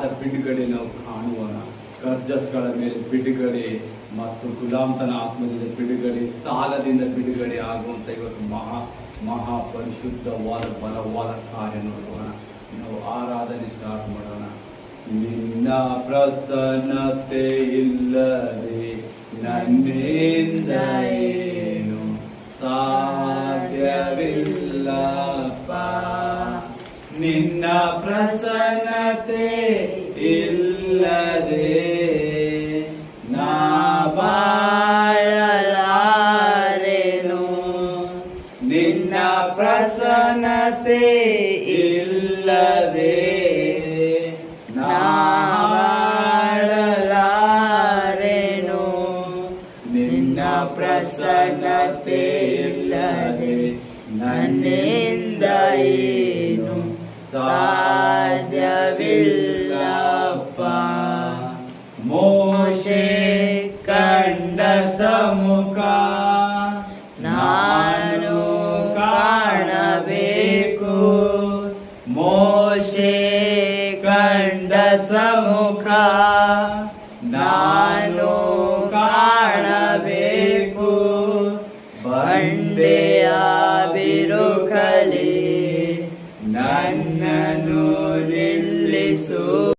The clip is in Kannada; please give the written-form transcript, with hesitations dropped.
ಬಿಡುಗಡೆ ನಾವು ಕಾಣುವಣ. ಕರ್ಜಸ್ಗಳ ಮೇಲೆ ಬಿಡುಗಡೆ ಮತ್ತು ಗುಲಾಮತನ ಆತ್ಮದಿಂದ ಬಿಡುಗಡೆ, ಸಾಲದಿಂದ ಬಿಡುಗಡೆ ಆಗುವಂತ ಇವತ್ತು ಮಹಾಪರಿಶುದ್ಧವಾದ ಬಲವಾದ ಕಾರ್ಯ ನೋಡೋಣ. ನಾವು ಆರಾಧನೆ ಸ್ಟಾರ್ಟ್ ಮಾಡೋಣ. ನಿನ್ನ ಪ್ರಸನ್ನತೆ ಇಲ್ಲದೆ ನನ್ನಿಂದ ಏನು ಸಾಧ್ಯವಿಲ್ಲಪ್ಪ. ನಿನ್ನ ಪ್ರಸನ್ನತೆ ಇಲ್ಲದೆ ನಾ ಬಾಳಲಾರೆನು. ನಿನ್ನ ಪ್ರಸನ್ನತೆ ಇಲ್ಲದೆ ನಾ ಬಾಳಲಾರೆನು. ನಿನ್ನ ಪ್ರಸನ್ನತೆ ಇಲ್ಲದೆ ನನ್ನಿಂದ ಏನು ಸಾಧ್ಯವಿಲ್ಲಪ್ಪ. ಮೋಶೆ ಕಂಡ ಸಮ್ಮುಖ ನಾನು ಕಾಣಬೇಕು. ಮೋಶೆ ಕಂಡ ಸಮ್ಮುಖ ನಾನು ಕಾಣಬೇಕು. ಬಂಡೆಯ ಬಿರುಕಲಿ ನನ್ನನ್ನು ನಿಲ್ಲಿಸು.